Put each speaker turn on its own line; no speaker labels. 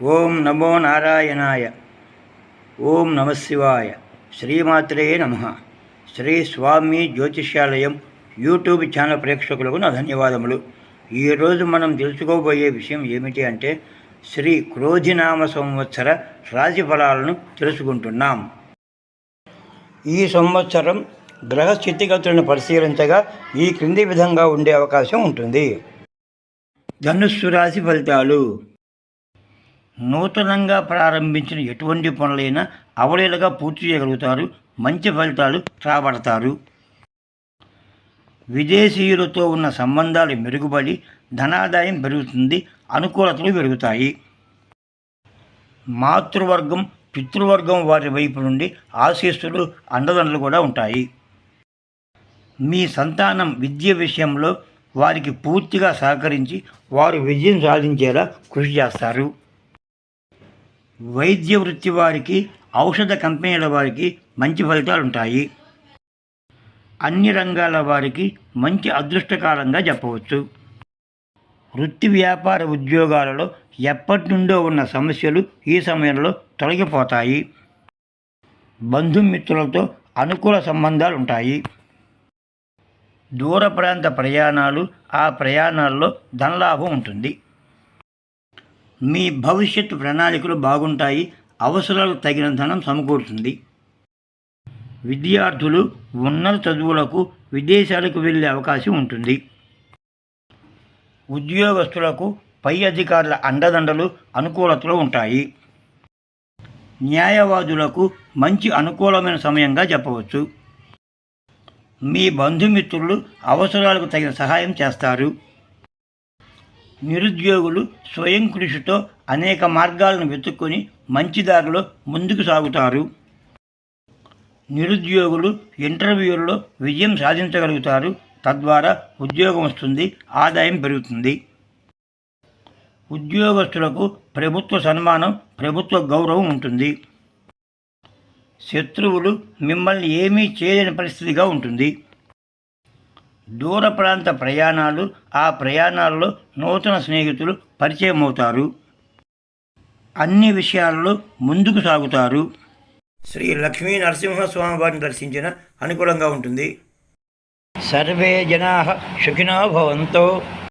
ఓం నమో నారాయణాయ. ఓం నమ శివాయ. శ్రీమాత్రే నమ. శ్రీ స్వామి జ్యోతిష్యాలయం యూట్యూబ్ ఛానల్ ప్రేక్షకులకు నా ధన్యవాదములు. ఈరోజు మనం తెలుసుకోబోయే విషయం ఏమిటి అంటే శ్రీ క్రోధినామ సంవత్సర రాశి ఫలాలను తెలుసుకుంటున్నాం. ఈ సంవత్సరం గ్రహ స్థితిగతులను పరిశీలించగా ఈ క్రింది విధంగా ఉండే అవకాశం ఉంటుంది. ధనుస్సు రాశి ఫలితాలు. నూతనంగా ప్రారంభించిన ఎటువంటి పనులైనా అవలీలగా పూర్తి చేయగలుగుతారు. మంచి ఫలితాలు రాబడతారు. విదేశీయులతో ఉన్న సంబంధాలు మెరుగుపడి ధనాదాయం పెరుగుతుంది. అనుకూలతలు పెరుగుతాయి. మాతృవర్గం పితృవర్గం వారి వైపు నుండి ఆశీస్సులు అండదండలు కూడా ఉంటాయి. మీ సంతానం విద్య విషయంలో వారికి పూర్తిగా సహకరించి వారు విజయం సాధించేలా కృషి చేస్తారు. వైద్య వృత్తి వారికి ఔషధ కంపెనీల వారికి మంచి ఫలితాలు ఉంటాయి. అన్ని రంగాల వారికి మంచి అదృష్టకాలంగా చెప్పవచ్చు. వృత్తి వ్యాపార ఉద్యోగాలలో ఎప్పటి నుండో ఉన్న సమస్యలు ఈ సమయంలో తొలగిపోతాయి. బంధుమిత్రులతో అనుకూల సంబంధాలు ఉంటాయి. దూర ప్రాంత ప్రయాణాలు, ఆ ప్రయాణాల్లో ధనలాభం ఉంటుంది. మీ భవిష్యత్తు ప్రణాళికలు బాగుంటాయి. అవసరాలకు తగిన ధనం సమకూరుతుంది. విద్యార్థులు ఉన్నత చదువులకు విదేశాలకు వెళ్ళే అవకాశం ఉంటుంది. ఉద్యోగస్తులకు పై అధికారుల అండదండలు అనుకూలతలు ఉంటాయి. న్యాయవాదులకు మంచి అనుకూలమైన సమయంగా చెప్పవచ్చు. మీ బంధుమిత్రులు అవసరాలకు తగిన సహాయం చేస్తారు. నిరుద్యోగులు స్వయం కృషితో అనేక మార్గాలను వెతుక్కొని మంచి దారిలో ముందుకు సాగుతారు. నిరుద్యోగులు ఇంటర్వ్యూల్లో విజయం సాధించగలుగుతారు. తద్వారా ఉద్యోగం వస్తుంది, ఆదాయం పెరుగుతుంది. ఉద్యోగస్తులకు ప్రభుత్వ సన్మానం, ప్రభుత్వ గౌరవం ఉంటుంది. శత్రువులు మిమ్మల్ని ఏమీ చేయలేని పరిస్థితిగా ఉంటుంది. దూర ప్రాంత ప్రయాణాలు, ఆ ప్రయాణాల్లో నూతన స్నేహితులు పరిచయం అవుతారు. అన్ని విషయాల్లో ముందుకు సాగుతారు. శ్రీ లక్ష్మీ నరసింహస్వామి వారిని దర్శించిన అనుకూలంగా ఉంటుంది. సర్వే జనాః సుఖినో భవంతు.